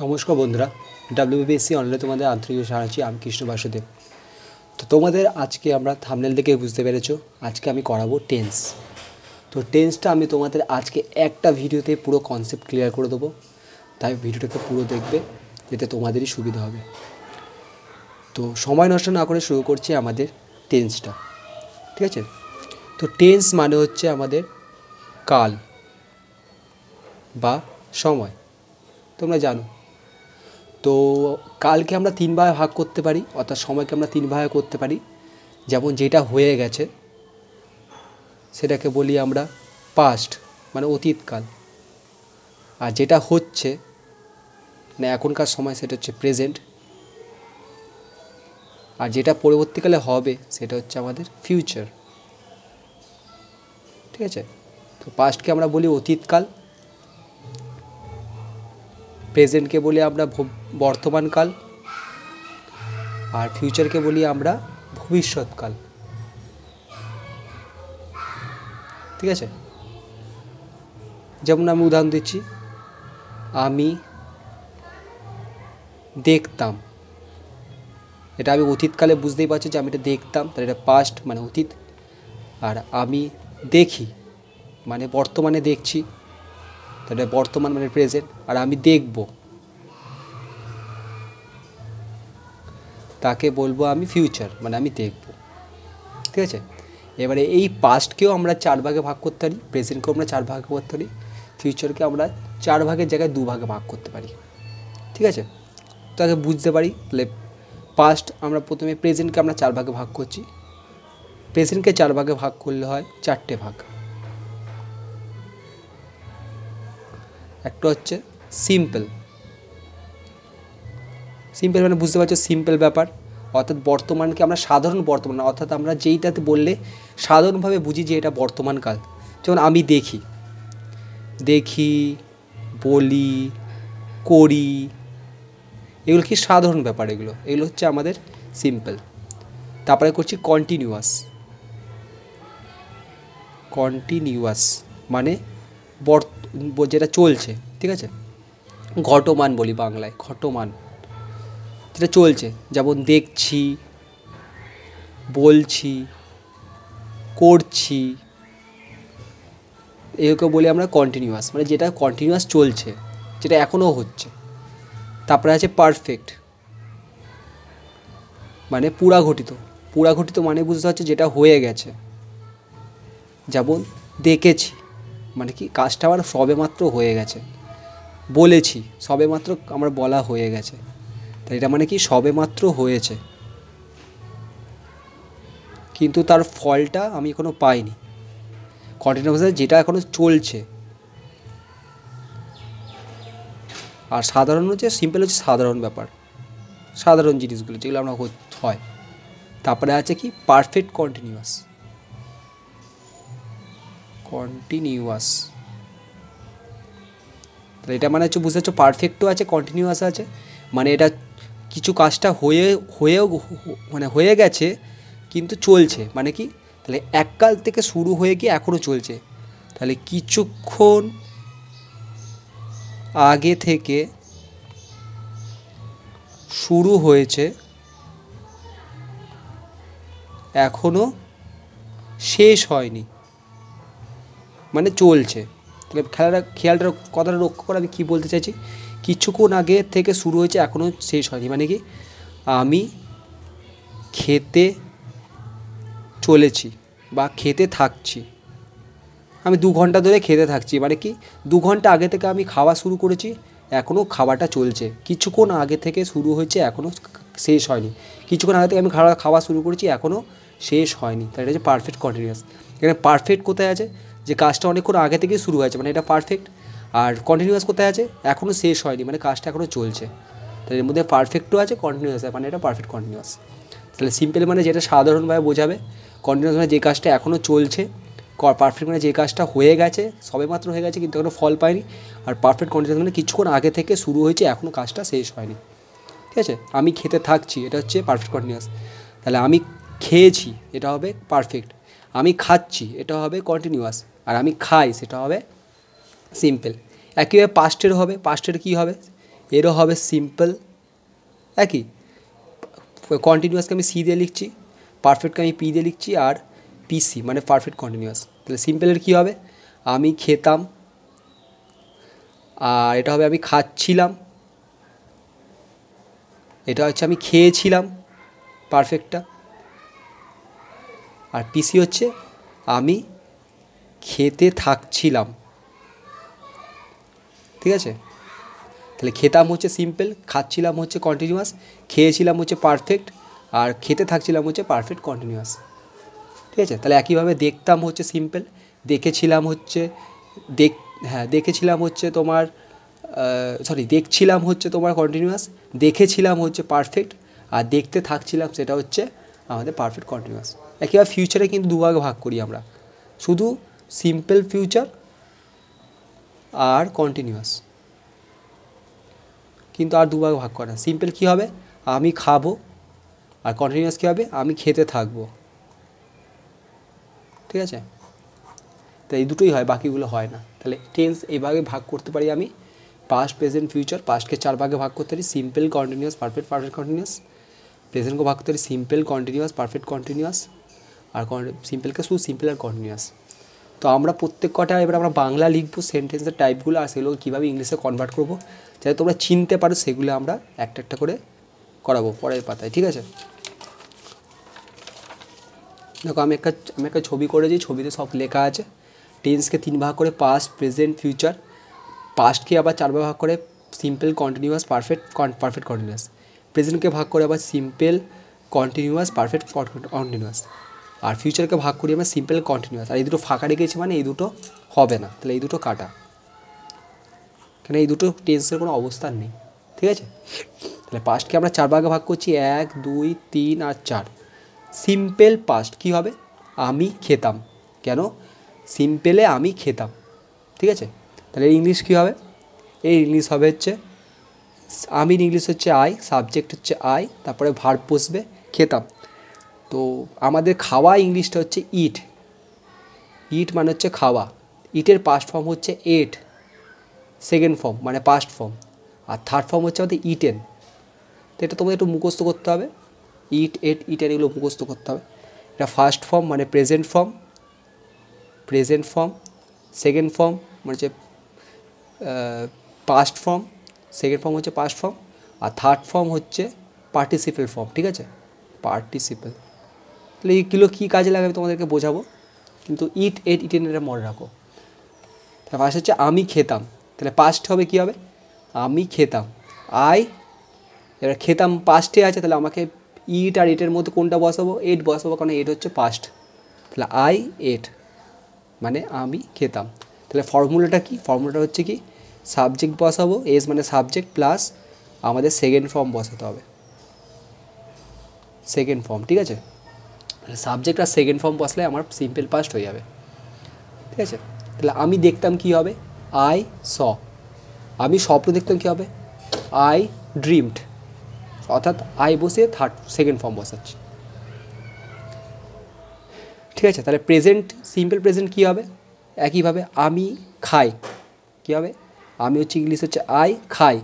নমস্কার বন্ধুরা, ডাব্লিউবিপিএসসি অনলাইনে তোমাদের আন্তরিক জানাচ্ছি। আমি কৃষ্ণ বাসুদেব। তো তোমাদের আজকে আমরা থাম্বনেল দেখে বুঝতে পেরেছো, আজকে আমি করাবো টেন্স। তো টেন্সটা আমি তোমাদের আজকে একটা ভিডিওতে পুরো কনসেপ্ট ক্লিয়ার করে দেবো, তাই ভিডিওটাকে পুরো দেখবে, যাতে তোমাদেরই সুবিধা হবে। তো সময় নষ্ট না করে শুরু করছি আমাদের টেন্সটা, ঠিক আছে? তো টেন্স মানে হচ্ছে আমাদের কাল বা সময়, তোমরা জানো। তো কালকে আমরা তিন ভাগে ভাগ করতে পারি, অর্থাৎ সময়কে আমরা তিন ভাগে করতে পারি। যেমন যেটা হয়ে গেছে সেটাকে বলি আমরা পাস্ট, মানে অতীতকাল। আর যেটা হচ্ছে মানে এখনকার সময়, সেটা হচ্ছে প্রেজেন্ট। আর যেটা পরবর্তীকালে হবে সেটা হচ্ছে আমাদের ফিউচার, ঠিক আছে? তো পাস্টকে আমরা বলি অতীতকাল, প্রেজেন্টকে বলি আমরা বর্তমানকাল, আর ফিউচারকে বলি আমরা ভবিষ্যৎকাল, ঠিক আছে? যেমন আমি উদাহরণ দিচ্ছি, আমি দেখতাম, এটা আমি অতীতকালে বুঝতেই পারছি যে আমি এটা দেখতাম, তাহলে এটা পাস্ট মানে অতীত। আর আমি দেখি মানে বর্তমানে দেখছি, তাহলে বর্তমান মানে প্রেজেন্ট। আর আমি দেখব, তাকে বলবো আমি ফিউচার, মানে আমি দেখব, ঠিক আছে? এবারে এই পাস্টকেও আমরা চার ভাগে ভাগ করতে পারি, প্রেজেন্টকেও আমরা চার ভাগে করতে পারি, ফিউচারকে আমরা চার ভাগের জায়গায় দু ভাগে ভাগ করতে পারি, ঠিক আছে? তাকে বুঝতে পারি। তাহলে পাস্ট আমরা প্রথমে প্রেজেন্টকে আমরা চার ভাগে ভাগ করছি, প্রেজেন্টকে চার ভাগে ভাগ করলে হয় চারটে ভাগ। একটা হচ্ছে সিম্পল, সিম্পল মানে বুঝতে পারছো সিম্পল ব্যাপার, অর্থাৎ বর্তমানকে আমরা সাধারণ বর্তমান, অর্থাৎ আমরা যেইটাতে বললে সাধারণভাবে বুঝি যে এটা বর্তমানকাল। যেমন আমি দেখি, দেখি, বলি, করি, এগুলো কি সাধারণ ব্যাপার, এগুলো এগুলো হচ্ছে আমাদের সিম্পল। তারপরে করছি কন্টিনিউয়াস, কন্টিনিউয়াস মানে যেটা চলছে, ঠিক আছে? ঘটমান বলি বাংলায়, ঘটমান, যেটা চলছে। যেমন দেখছি, বলছি, করছি, এগুলোকে বলি আমরা কন্টিনিউয়াস, মানে যেটা কন্টিনিউয়াস চলছে, যেটা এখনও হচ্ছে। তারপরে আছে পারফেক্ট, মানে পুরাঘটিত, পুরাঘটিত মানে বুঝতে পারছে যেটা হয়ে গেছে। যেমন দেখেছি মানে কি কাজটা আমার সবেমাত্র হয়ে গেছে, বলেছি সবেমাত্র আমার বলা হয়ে গেছে, তাই এটা মানে কি সবেমাত্র হয়েছে, কিন্তু তার ফলটা আমি এখনও পাইনি। কন্টিনিউয়াস যেটা এখনও চলছে। আর সাধারণ হচ্ছে, সিম্পল হচ্ছে সাধারণ ব্যাপার, সাধারণ জিনিসগুলো যেগুলো আমরা হয়। তারপরে আছে কি পারফেক্ট কন্টিনিউয়াস, কন্টিনিউয়াস, তাহলে এটা মানে হচ্ছে বুঝতে পারছো পারফেক্টও আছে কন্টিনিউয়াস আছে, মানে এটা কিছু কাজটা হয়েও মানে হয়ে গেছে কিন্তু চলছে, মানে কি তাহলে এককাল থেকে শুরু হয়ে গিয়ে এখনও চলছে। তাহলে কিছুক্ষণ আগে থেকে শুরু হয়েছে, এখনও শেষ হয়নি, মানে চলছে। তাহলে খেয়ালটা কথাটা লক্ষ্য করে আমি কী বলতে চাইছি, কিছুক্ষণ আগে থেকে শুরু হয়েছে এখনও শেষ হয়নি, মানে কি আমি খেতে চলেছি বা খেতে থাকছি, আমি 2 ঘন্টা ধরে খেতে থাকছি, মানে কি 2 ঘন্টা আগে থেকে আমি খাওয়া শুরু করেছি, এখনও খাওয়াটা চলছে। কিছুক্ষণ আগে থেকে শুরু হয়েছে, এখনও শেষ হয়নি। কিছুক্ষণ আগে থেকে আমি খাওয়া শুরু করেছি, এখনও শেষ হয়নি, তাই এটা হচ্ছে পারফেক্ট কন্টিনিউয়াস। এখানে পারফেক্ট কোথায় আছে, যে কাজটা অনেকক্ষণ আগে থেকেই শুরু হয়েছে, মানে এটা পারফেক্ট। আর কন্টিনিউয়াস কোথায় আছে, এখনও শেষ হয়নি, মানে কাজটা এখনও চলছে। তাহলে এর মধ্যে পারফেক্টও আছে, কন্টিনিউয়াস আছে, মানে এটা পারফেক্ট কন্টিনিউয়াস। তাহলে সিম্পল মানে যেটা সাধারণভাবে বোঝাবে, কন্টিনিউয়াস মানে যে কাজটা এখনও চলছে, পারফেক্ট মানে যে কাজটা হয়ে গেছে, সবেমাত্র হয়ে গেছে কিন্তু এখনও ফল পায়নি। আর পারফেক্ট কন্টিনিউয়াস মানে কিছুক্ষণ আগে থেকে শুরু হয়েছে, এখনও কাজটা শেষ হয়নি, ঠিক আছে? আমি খেতে থাকছি, এটা হচ্ছে পারফেক্ট কন্টিনিউয়াস। তাহলে আমি খেয়েছি, এটা হবে পারফেক্ট। আমি খাচ্ছি, এটা হবে কন্টিনিউয়াস। আর আমি খাই, সেটা হবে সিম্পল। একইভাবে পাস্টের হবে, পাস্টের কী হবে, এরও হবে সিম্পল একই। কন্টিনিউয়াসকে আমি সি দিয়ে লিখছি, পারফেক্টকে আমি পি দিয়ে লিখছি, আর পিসি মানে পারফেক্ট কন্টিনিউয়াস। তাহলে সিম্পলের কী হবে, আমি খেতাম, আর এটা হবে আমি খাচ্ছিলাম, এটা হচ্ছে আমি খেয়েছিলাম পারফেক্টটা, আর পিসি হচ্ছে আমি খেতে থাকছিলাম। ঠিক আছে, তাহলে খেতাম হচ্ছে সিম্পল, খাচ্ছিলাম হচ্ছে কন্টিনিউয়াস, খেয়েছিলাম হচ্ছে পারফেক্ট, আর খেতে থাকছিলাম হচ্ছে পারফেক্ট কন্টিনিউয়াস। ঠিক আছে, তাহলে একইভাবে দেখতাম হচ্ছে সিম্পল, দেখেছিলাম হচ্ছে দেখেছিলাম হচ্ছে তোমার দেখছিলাম হচ্ছে তোমার কন্টিনিউয়াস, দেখেছিলাম হচ্ছে পারফেক্ট, আর দেখতে থাকছিলাম সেটা হচ্ছে আমাদের পারফেক্ট কন্টিনিউয়াস। একইভাবে ফিউচারে কিন্তু দুভাগে ভাগ করি আমরা, শুধু সিম্পল ফিউচার আর কন্টিনিউয়াস, কিন্তু আর দুভাগে ভাগ করে না। সিম্পল কী হবে, আমি খাবো, আর কন্টিনিউয়াস কী হবে, আমি খেতে থাকবো। ঠিক আছে, তো এই দুটোই হয়, বাকিগুলো হয় না। তাহলে টেন্স এইভাবে ভাগ করতে পারি আমি, পাস্ট প্রেজেন্ট ফিউচার। পাস্টকে 4 ভাগে ভাগ করতে পারি, simple, continuous, perfect, perfect continuous. প্রেজেন্টকে ভাগ করতে পারি সিম্পল, কন্টিনিউয়াস, পারফেক্ট কন্টিনিউয়াস, আর সিম্পলকে শুধু সিম্পল আর কন্টিনিউয়াস। তো আমরা প্রত্যেক কটা এবার আমরা বাংলা লিখবো সেন্টেন্সের টাইপগুলো, আর সেগুলো কীভাবে ইংলিশে কনভার্ট করবো যাতে তোমরা চিনতে পারো, সেগুলো আমরা একটা একটা করে করাবো পরের পাতায়। ঠিক আছে, দেখো আমি একটা ছবি করেছি, ছবিতে সব লেখা আছে। টেন্সকে 3 ভাগ করে, পাস্ট, প্রেজেন্ট, ফিউচার। পাস্টকে আবার 4 ভাগ করে, simple, continuous, perfect, perfect continuous. প্রেজেন্টকে ভাগ করে আবার সিম্পল, কন্টিনিউয়াস, পারফেক্ট কন্টিনিউয়াস। আর ফিউচারকে ভাগ করি আমরা সিম্পল, কন্টিনিউয়াস। আর এই দুটো ফাঁকা রেখেছি মানে এই দুটো হবে না, তাহলে এই দুটো কাটা, কেন এই দুটো টেন্সের কোনো অবস্থান নেই। ঠিক আছে, তাহলে পাস্টকে আমরা 4 ভাগে ভাগ করছি, 1, 2, 3 আর 4। সিম্পল পাস্ট কী হবে, আমি খেতাম, কেন সিম্পলে আমি খেতাম। ঠিক আছে, তাহলে ইংলিশ কী হবে, এই ইংলিশ হবে হচ্ছে আমির ইংলিশ হচ্ছে আই, সাবজেক্ট হচ্ছে আই, তারপরে ভার্ব বসবে খেতাম। তো আমাদের খাওয়া ইংলিশটা হচ্ছে ইট, ইট মানে হচ্ছে খাওয়া, ইটের পাস্ট ফর্ম হচ্ছে এট, সেকেন্ড ফর্ম মানে পাস্ট ফর্ম, আর থার্ড ফর্ম হচ্ছে আমাদের ইটেন। তো এটা তোমাদের একটু মুখস্থ করতে হবে, ইট, এট, ইটেন এগুলো মুখস্থ করতে হবে। এটা ফার্স্ট ফর্ম মানে প্রেজেন্ট ফর্ম, সেকেন্ড ফর্ম মানে হচ্ছে পাস্ট ফর্ম, সেকেন্ড ফর্ম হচ্ছে পাস্ট ফর্ম, আর থার্ড ফর্ম হচ্ছে পার্টিসিপেল ফর্ম। ঠিক আছে, পার্টিসিপেল। তাহলে এইগুলো কী কাজে লাগে আমি তোমাদেরকে বোঝাবো, কিন্তু ইট, এট, ইটেন এটা মনে রাখো। তাহলে ফার্স্ট হচ্ছে আমি খেতাম, তাহলে পাস্ট হবে কী হবে, আমি খেতাম, আই। এবার খেতাম পাস্টে আছে, তাহলে আমাকে ইট আর এটের মধ্যে কোনটা বসাবো, এট বসাবো, কারণ এট হচ্ছে পাস্ট। তাহলে আই এট মানে আমি খেতাম। তাহলে ফর্মুলাটা কি, ফর্মুলাটা হচ্ছে কি, সাবজেক্ট বসাবো, এস মানে সাবজেক্ট, প্লাস আমাদের সেকেন্ড ফর্ম বসাতে হবে, সেকেন্ড ফর্ম। ঠিক আছে, সাবজেক্ট আর সেকেন্ড ফর্ম বসলে আমার সিম্পল পাস্ট হয়ে যাবে। ঠিক আছে, তাহলে আমি দেখতাম কী হবে, আই স। আমি স্বপ্ন দেখতাম কী হবে, আই ড্রিমড। অর্থাৎ আই বসে সেকেন্ড ফর্ম বসাচ্ছি। ঠিক আছে, তাহলে প্রেজেন্ট, সিম্পল প্রেজেন্ট কী হবে, একইভাবে আমি খাই, কী হবে, আমি হচ্ছে ইংলিশ হচ্ছে আই, খাই,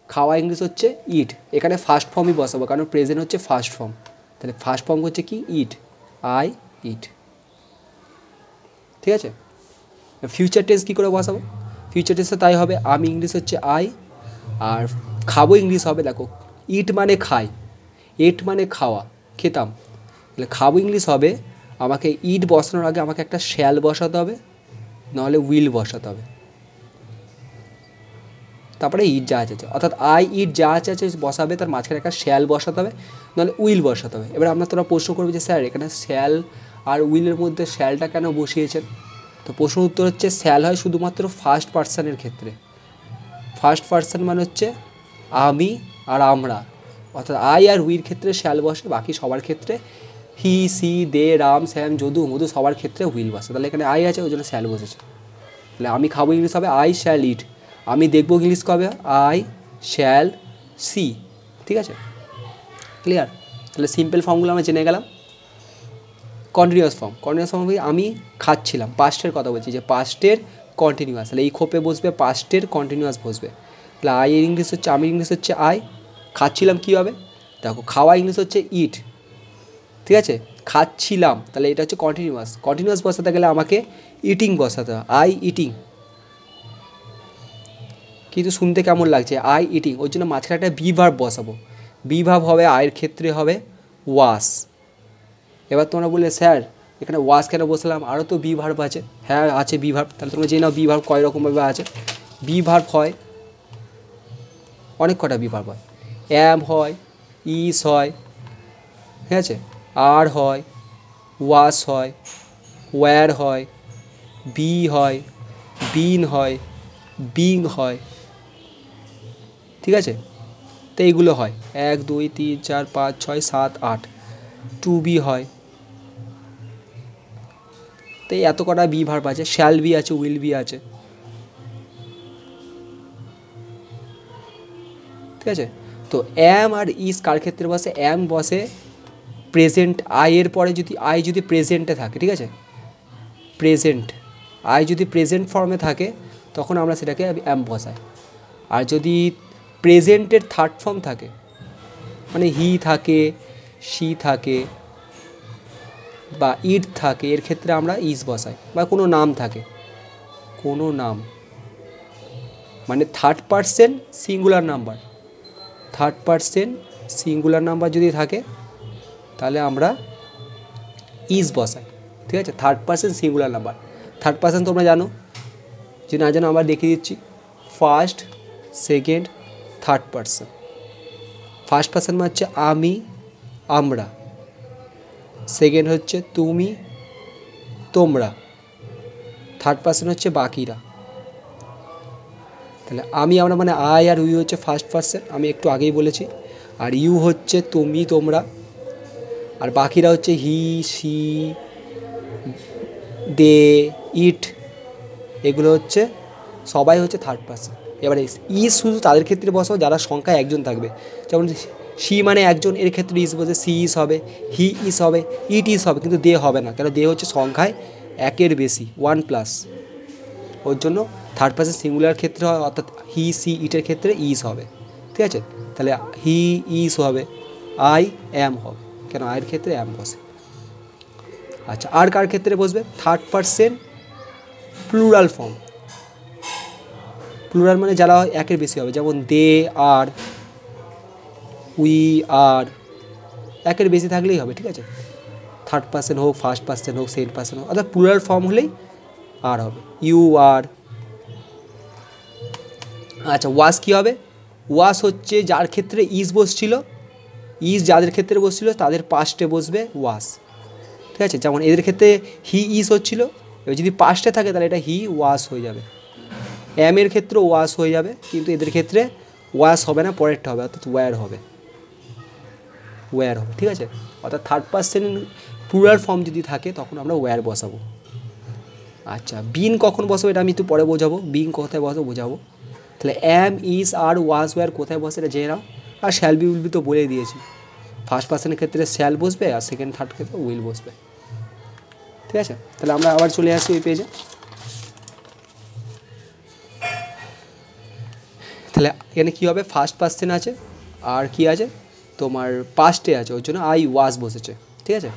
খাওয়া ইংলিশ হচ্ছে ইট। এখানে ফার্স্ট ফর্মই বসাবো, কারণ প্রেজেন্ট হচ্ছে ফার্স্ট ফর্ম। তাহলে ফার্স্ট ফর্ম হচ্ছে কি, ইট, আই ইট। ঠিক আছে, ফিউচার টেন্স কী করে বসাবো, ফিউচার টেন্সে তাই হবে, আমি ইংলিশ হচ্ছে আই, আর খাবো ইংলিশ হবে, দেখো ইট মানে খাই, এট মানে খাওয়া, খেতাম। তাহলে খাবো ইংলিশ হবে, আমাকে ইট বসানোর আগে আমাকে একটা শ্যাল বসাতে হবে, নাহলে উইল বসাতে হবে, তারপরে ইট যা আছে, অর্থাৎ আই ইট যা আছে বসাবে, তার মাঝখানে একটা শ্যাল বসাতে হবে, নাহলে উইল বসাতে হবে। এবার তোরা প্রশ্ন করবে যে স্যার এখানে শ্যাল আর উইলের মধ্যে শ্যালটা কেন বসিয়েছেন, তো প্রশ্ন উত্তর হচ্ছে শ্যাল হয় শুধুমাত্র ফার্স্ট পার্সনের ক্ষেত্রে। ফার্স্ট পার্সন মানে হচ্ছে আমি আর আমরা, অর্থাৎ আই আর উইর ক্ষেত্রে শ্যাল বসে, বাকি সবার ক্ষেত্রে হি, সি, দে, রাম, শ্যাম, যদু, মধু সবার ক্ষেত্রে উইল বসে। তাহলে এখানে আই আছে, ওই জন্য শ্যাল বসেছে। তাহলে আমি খাবো ইংলিশ হবে আই শ্যাল ইট, আমি দেখবো ইংলিশ কবে, আই শ্যাল সি। ঠিক আছে, ক্লিয়ার। তাহলে সিম্পল ফর্মগুলো আমরা জেনে গেলাম। কন্টিনিউয়াস ফর্ম, কন্টিনিউয়াস ফর্ম আমি খাচ্ছিলাম, পাস্টের কথা বলছি, যে পাস্টের কন্টিনিউয়াস, তাহলে এই খোপে বসবে পাস্টের কন্টিনিউয়াস বসবে। তাহলে আই এর ইংলিশ হচ্ছে, আমি ইংলিশ হচ্ছে আই। খাচ্ছিলাম কী হবে, দেখো খাওয়া ইংলিশ হচ্ছে ইট, ঠিক আছে। খাচ্ছিলাম, তাহলে এটা হচ্ছে কন্টিনিউয়াস। কন্টিনিউয়াস বসাতে গেলে আমাকে ইটিং বসাতে হয়, আই ইটিং। কিন্তু শুনতে কেমন লাগছে, আই ইটিং, ওই জন্য মাঝখানে একটা বি ভার্ব বসাবো। বি ভার্ব হবে আয়ের ক্ষেত্রে হবে ওয়াস। এবার তোমরা বললে স্যার এখানে ওয়াস কেন বসলাম, আরও তো বি ভার্ব আছে। হ্যাঁ আছে বি ভার্ব, তাহলে তোমরা জেনে নাও বি ভার্ব কয় রকমভাবে আছে। বি ভার্ব হয় অনেক কটা, বি ভার্ব হয়, অ্যাম হয়, ইস হয়, ঠিক আছে, আর হয়, ওয়াস হয়, ওয়্যার হয়, বি হয়, বিন হয়, বিং হয়, ঠিক আছে। তো এইগুলো হয় 1 2 3 4 5 6 7 8, টু বি হয়। তো এই এত কটা বি ভার্ব আছে, শ্যাল বি আছে, উইল বি আছে, ঠিক আছে। তো অ্যাম আর ইস কার ক্ষেত্রে বসে, অ্যাম বসে প্রেজেন্ট আই এর পরে, যদি আই যদি প্রেজেন্টে থাকে, ঠিক আছে, প্রেজেন্ট আই যদি প্রেজেন্ট ফর্মে থাকে তখন আমরা সেটাকে অ্যাম বসাই। আর যদি প্রেজেন্টের থার্ড ফর্ম থাকে, মানে হি থাকে, শি থাকে বা ইট থাকে, এর ক্ষেত্রে আমরা ইস বসাই। বা কোনো নাম থাকে, কোনো নাম মানে third person singular number, third person singular number যদি থাকে তাহলে আমরা ইজ বসাই, ঠিক আছে। Third person singular number, third person তোমরা জানো, যে না জানো আবার দেখিয়ে দিচ্ছি। First, second, third person. First person মানে হচ্ছে আমি, আমরা। সেকেন্ড হচ্ছে তুমি, তোমরা। থার্ড পারসন হচ্ছে বাকিরা। তাহলে আমি, আমরা মানে আই আর ইউ হচ্ছে ফার্স্ট পারসন, আমি একটু আগেই বলেছি। আর ইউ হচ্ছে তুমি, তোমরা। আর বাকিরা হচ্ছে হি, শি, দে, ইট, এগুলো হচ্ছে সবাই হচ্ছে থার্ড পারসন। এবারে ইজ শুধু তাদের ক্ষেত্রে বসাও যারা সংখ্যায় একজন থাকবে, যেমন শি মানে একজন, এর ক্ষেত্রে ইজ বসে সি ইজ হবে, হি ইজ হবে, ইট ইজ হবে, কিন্তু দে হবে না, কেন দে হচ্ছে সংখ্যায় একের বেশি, 1+। ওর জন্য থার্ড পারসন সিঙ্গুলার ক্ষেত্রে হয়, অর্থাৎ হি, সি, ইটের ক্ষেত্রে ইজ হবে, ঠিক আছে। তাহলে হি ইজ হবে, আই অ্যাম হবে, কেন আয়ের ক্ষেত্রে অ্যাম বসে। আচ্ছা, আর কার ক্ষেত্রে বসবে, third person plural form. Plural মানে যারা একের বেশি হবে, যেমন দে আর, উই আর, একের বেশি থাকলেই হবে, ঠিক আছে। থার্ড পারসন হোক, ফার্স্ট পারসন হোক, সেকেন্ড পারসন হোক, অর্থাৎ প্লুরাল ফর্ম হলেই আর হবে, ইউ আর। আচ্ছা, ওয়াস কী হবে, ওয়াস হচ্ছে যার ক্ষেত্রে ইজ বসছিল, ইজ যাদের ক্ষেত্রে বসছিল তাদের পাস্টে বসবে ওয়াস, ঠিক আছে। যেমন এদের ক্ষেত্রে হি ইজ হচ্ছিল, এবার যদি পাস্টে থাকে তাহলে এটা হি ওয়াস হয়ে যাবে। অ্যামের ক্ষেত্রে ওয়াস হয়ে যাবে, কিন্তু এদের ক্ষেত্রে ওয়াস হবে না, পরেরটা হবে, অর্থাৎ ওয়্যার হবে, ওয়্যার হবে, ঠিক আছে। অর্থাৎ থার্ড পারসন প্লুরাল ফর্ম যদি থাকে তখন আমরা ওয়্যার বসাবো। আচ্ছা, বিন কখন বসাবো এটা আমি একটু পরে বোঝাবো, বিন কোথায় বসাবো বোঝাবো। তাহলে অ্যাম, ইজ, আর, ওয়াজ, ওয়্যার কোথায় বসে এটা জেনে নাও। আর শ্যাল বি, উইল বি তো বলে দিয়েছি, ফার্স্ট পার্সনের ক্ষেত্রে শ্যাল বসবে, আর সেকেন্ড থার্ড ক্ষেত্রে উইল বসবে, ঠিক আছে। তাহলে আমরা আবার চলে আসি ওই পেজে। তাহলে এখানে কী হবে, ফার্স্ট পার্সন আছে আর কি আছে তোমার পাস্টে আছে, ওর জন্য আই ওয়াজ বসেছে, ঠিক আছে।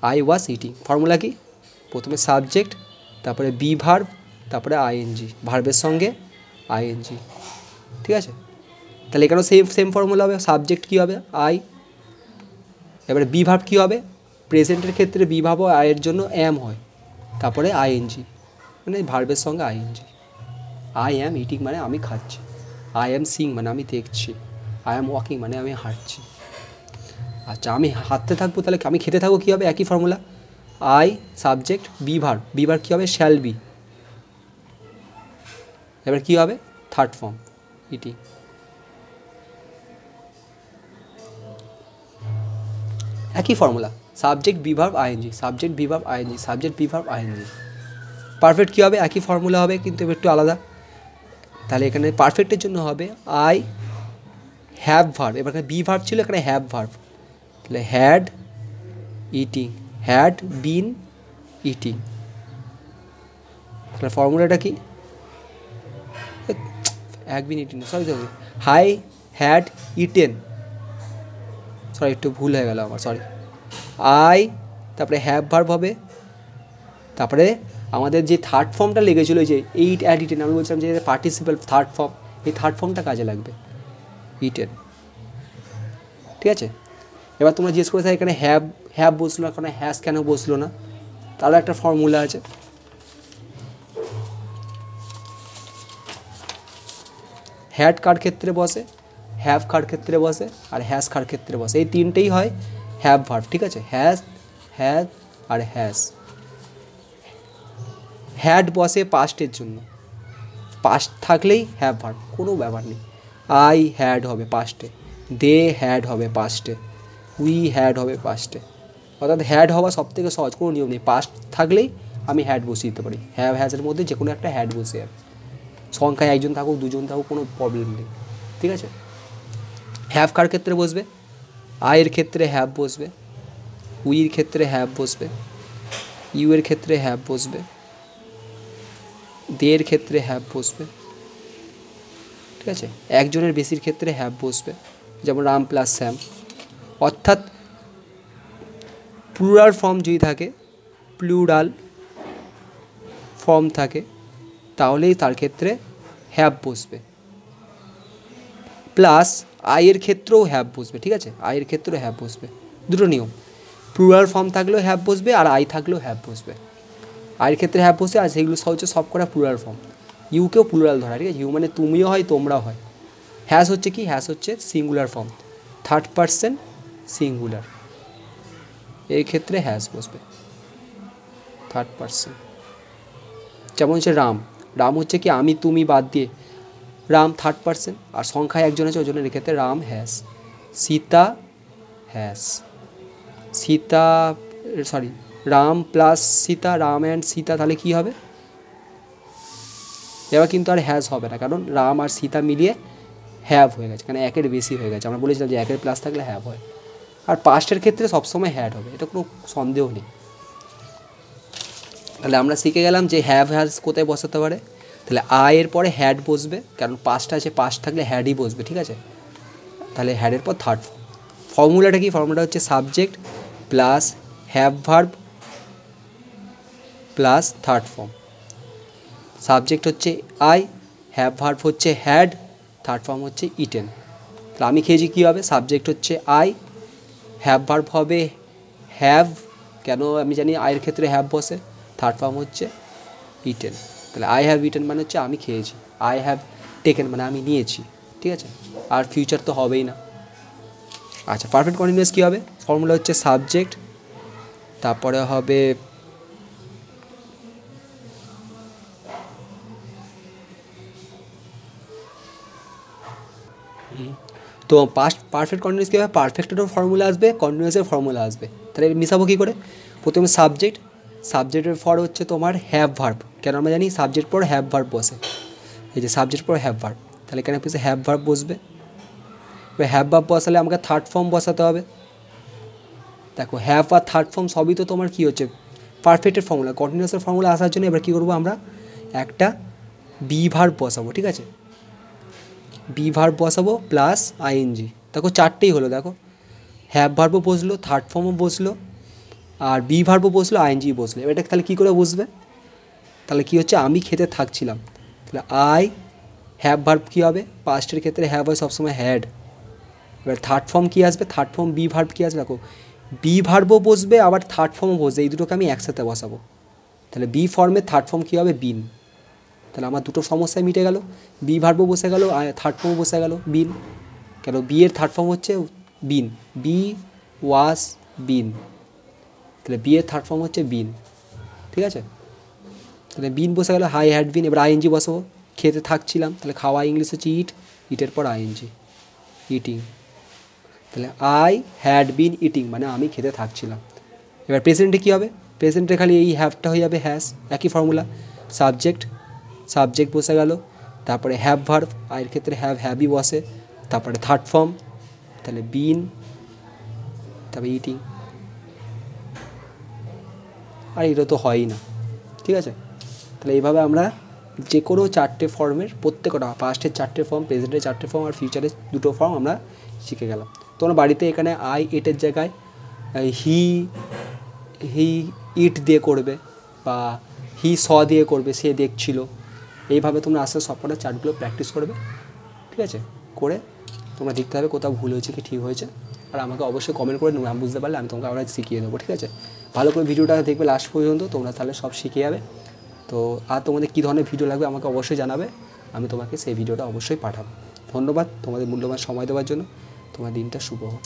I was eating. ফর্মুলা কি, প্রথমে সাবজেক্ট, তারপরে বি ভার্ব, তারপরে আইএনজি, ভার্বের সঙ্গে আইএনজি, ঠিক আছে। তাহলে এখানেও সেম ফর্মুলা হবে, সাবজেক্ট কী হবে আই, এবারে বি ভার্ব কী হবে, প্রেজেন্টের ক্ষেত্রে বি ভার্ব আয়ের জন্য অ্যাম হয়, তারপরে আইএনজি মানে ভার্বের সঙ্গে আইএনজি। আই অ্যাম ইটিং মানে আমি খাচ্ছি, আই অ্যাম সিং মানে আমি দেখছি, আই অ্যাম ওয়াকিং মানে আমি হাঁটছি। আচ্ছা, আমি হাঁটতে থাকবো, তাহলে আমি খেতে থাকবো, কী হবে, একই formula, I subject be verb, be verb কী হবে শ্যাল বি, এবার কী হবে থার্ড ফর্ম ইটিং। একই formula, subject be verb ING, subject be verb ING, subject be verb ING. Perfect কী হবে, একই ফর্মুলা হবে কিন্তু একটু আলাদা। তাহলে এখানে পারফেক্টের জন্য হবে আই হ্যাভ ভার্ব, এবার বি ভার্ব ছিল, এখানে হ্যাভ ভার্ব, তাহলে had eating, had been eating. তাহলে ফর্মুলাটা কি, have been eaten, sorry sorry, I had eaten, sorry একটু ভুল হয়ে গেল আমার, সরি। আই তারপরে হ্যাভ ভার্ব হবে, তারপরে আমাদের যে থার্ড ফর্মটা লেগেছিলো যে এইট অ্যাট ইটেন, আমি বলছিলাম যে পার্টিসিপেল থার্ড ফর্ম, এই থার্ড ফর্মটা কাজে লাগবে, ইটেন। ঠিক আছে, এবার তোমরা জিজ্ঞেস করে থাকো এখানে হ্যাভ বসলো না, এখানে হ্যাজ কেন বসলো না, তারও একটা ফর্মুলা আছে। হ্যাড কার ক্ষেত্রে বসে, হ্যাভ কার ক্ষেত্রে বসে, আর হ্যাজ কার ক্ষেত্রে বসে, এই তিনটেই হয় হ্যাভ ভার্ব। ঠিক আছে, হ্যাজ, হ্যাভ আর হ্যাজ। হ্যাড বসে পাস্টের জন্য, পাস্ট থাকলেই হ্যাভ ভার্ব, কোনো ব্যাপার নেই। আই হ্যাড হবে পাস্টে, দে হ্যাড হবে পাস্টে, উই হ্যাড হবে পাস্টে। অর্থাৎ হ্যাড হওয়া সব থেকে সহজ, কোনো নিয়ম নেই, পাস্ট থাকলেই আমি হ্যাড বসিয়ে দিতে পারি, হ্যাভ হ্যাজের মধ্যে যে কোনো একটা হ্যাড বসে যাবে, সংখ্যায় একজন থাকুক দুজন থাকুক কোনো প্রবলেম নেই। ঠিক আছে, হ্যাভ কার ক্ষেত্রে বসবে, আয়ের ক্ষেত্রে হ্যাভ বসবে, উইয়ের ক্ষেত্রে হ্যাভ বসবে, ইউ এর ক্ষেত্রে হ্যাভ বসবে, দের ক্ষেত্রে হ্যাভ বসবে। ঠিক আছে, একজনের বেশির ক্ষেত্রে হ্যাভ বসবে, যেমন রাম প্লাস শ্যাম। অর্থাৎ প্লুরাল ফর্ম যদি থাকে, প্লুরাল ফর্ম থাকে, তাহলেই তার ক্ষেত্রে হ্যাভ বসবে, প্লাস আয়ের ক্ষেত্রেও হ্যাভ বসবে। ঠিক আছে, আয়ের ক্ষেত্রেও হ্যাভ বসবে, দুটো নিয়ম, প্লুরাল ফর্ম থাকলেও হ্যাভ বসবে আর আই থাকলেও হ্যাভ বসবে। আয়ের ক্ষেত্রে হ্যাভ বসে, আর সেগুলো হচ্ছে সব করা প্লুরাল ফর্ম, ইউকেও প্লুরাল ধরা। ঠিক আছে, ইউ মানে তুমিও হয় তোমরাও হয়। হ্যাজ হচ্ছে কি, হ্যাজ হচ্ছে singular form, third person singular, এই ক্ষেত্রে হ্যাজ বসবে থার্ড পারসন। যেমন হচ্ছে রাম, রাম হচ্ছে কি আমি তুমি বাদ দিয়ে রাম থার্ড পারসন, আর সংখ্যায় একজন আছে ওই জন্য ক্ষেত্রে Ram has. Sita has, Sita sorry Ram plus Sita, Ram and Sita, তাহলে কী হবে, এবার কিন্তু আর হ্যাজ হবে না, কারণ রাম আর সীতা মিলিয়ে হ্যাভ হয়ে গেছে, কারণ একের বেশি হয়ে গেছে। আমরা বলেছিলাম যে একের প্লাস থাকলে হ্যাভ হয়, আর পাস্টের ক্ষেত্রে সবসময় হ্যাড হবে, এটা কোনো সন্দেহ নেই। তাহলে আমরা শিখে গেলাম যে হ্যাভ হ্যাজ কোথায় বসাতে পারে, তাহলে আয়ের পরে হ্যাড বসবে, কারণ পাস্ট আছে, পাস্ট থাকলে হ্যাডই বসবে। ঠিক আছে, তাহলে হ্যাডের পর থার্ড ফর্ম। ফর্মুলাটা কি, ফর্মুলাটা হচ্ছে subject plus have verb plus third form. Subject হচ্ছে আই, হ্যাভ ভার্ব হচ্ছে হ্যাড, থার্ড ফর্ম হচ্ছে ইটেন। তাহলে আমি খেয়েছি কী হবে, সাবজেক্ট হচ্ছে আই, হ্যাভ ভার্ব হবে হ্যাভ, কেন আমি জানি আয়ের ক্ষেত্রে হ্যাভ বসে, থার্ড ফর্ম হচ্ছে ইটেন। তাহলে আই হ্যাভ ইটেন মানে হচ্ছে আমি খেয়েছি, আই হ্যাভ টেকেন মানে আমি নিয়েছি। ঠিক আছে, আর ফিউচার তো হবেই না। আচ্ছা, পারফেক্ট কন্টিনিউয়াস কী হবে, ফর্মুলা হচ্ছে সাবজেক্ট, তারপরে হবে তো পারফেক্ট কন্টিনিউয়াস কী হবে, পারফেক্টেরও ফর্মুলা আসবে, কন্টিনিউয়াসের ফর্মুলা আসবে। তাহলে মিশাবো কী করে, প্রথমে সাবজেক্ট, সাবজেক্টের পর হচ্ছে তোমার হ্যাভ ভার্ব, কেন আমরা জানি সাবজেক্ট পর হ্যাভ ভার্ব বসে, এই যে সাবজেক্ট পর হ্যাভ ভার্ব, তাহলে এখানে পিছিয়ে হ্যাভ ভার্ব বসবে। এবার হ্যাভ ভার্ব বসালে আমাকে থার্ড ফর্ম বসাতে হবে। দেখো হ্যাভ আর থার্ড ফর্ম সবই তো তোমার কী হচ্ছে, পারফেক্টের ফর্মুলা, কন্টিনিউয়াসের ফর্মুলা আসার জন্য এবার কী করবো, আমরা একটা বি ভার্ব বসাবো। ঠিক আছে, বি ভার্ব বসাবো প্লাস আইএনজি। দেখো চারটেই হলো, দেখো হ্যাভ ভার্বও বসলো, থার্ড ফর্মও বসলো, আর বি ভার্বও বসলো, আইএনজি বসলো। এবার এটা তাহলে কী করে বসবে, তাহলে কী হচ্ছে, আমি খেতে থাকছিলাম, তাহলে আই হ্যাভ ভার্ব কী হবে, পাস্টের ক্ষেত্রে হ্যাভ হয় সবসময় হ্যাড। এবার থার্ড ফর্ম কী আসবে, থার্ড ফর্ম বি ভার্ব কী আসবে, দেখো বি ভার্বও বসবে আবার থার্ড ফর্মও বসবে, এই দুটোকে আমি একসাথে বসাবো। তাহলে বি ফর্মের থার্ড ফর্ম কী হবে, বিন। তাহলে আমার দুটো সমস্যায় মিটে গেল, বি ভার্বও বসে গেল আর থার্ড ফর্মও বসে গেল, বিন। কেন, বি এর থার্ড ফর্ম হচ্ছে বিন, বি ওয়াস বিন, তাহলে বি এর থার্ড ফর্ম হচ্ছে বিন। ঠিক আছে, তাহলে বিন বসে গেল, হাই হ্যাড বিন। এবার আইএনজি বসাবো, খেতে থাকছিলাম, তাহলে খাওয়া ইংলিশ হচ্ছে ইট, ইটের পর আইএনজি, ইটিং। তাহলে আই হ্যাড বিন ইটিং মানে আমি খেতে থাকছিলাম। এবার প্রেজেন্টে কী হবে, প্রেজেন্টে খালি এই হ্যাভটা হয়ে যাবে হ্যাজ, একই ফর্মুলা, সাবজেক্ট, সাবজেক্ট বসে গেল, তারপরে হ্যাভ ভার্ব, আয়ের ক্ষেত্রে হ্যাভই বসে, তারপরে থার্ড ফর্ম, তাহলে বিন, তারপরে ইটিং। আর এটা তো হয়ই না। ঠিক আছে, তাহলে এইভাবে আমরা যে কোনো 4টে ফর্মের প্রত্যেকটা, পাস্টের 4টে ফর্ম, প্রেজেন্টের 4টে ফর্ম আর ফিউচারের 2টো ফর্ম আমরা শিখে গেলাম। তোমরা বাড়িতে এখানে আই এটের জায়গায় হি ইট দিয়ে করবে বা হি স দিয়ে করবে, সে দেখছিল। এইভাবে তোমরা আস্তে আস্তে সবকটা চার্টগুলো প্র্যাকটিস করবে, ঠিক আছে? করে তোমরা দেখতে হবে কোথাও ভুল হয়েছে কি ঠিক হয়েছে, আর আমাকে অবশ্যই কমেন্ট করে নেবে। আমি বুঝতে পারলে আমি তোমাকে আবার শিখিয়ে দেবো, ঠিক আছে? ভালো করে ভিডিওটা দেখবে লাস্ট পর্যন্ত, তোমরা তাহলে সব শিখে যাবে। তো আর তোমাদের কী ধরনের ভিডিও লাগবে আমাকে অবশ্যই জানাবে, আমি তোমাকে সেই ভিডিওটা অবশ্যই পাঠাবো। ধন্যবাদ তোমাদের মূল্যবান সময় দেওয়ার জন্য। তোমার দিনটা শুভ হোক।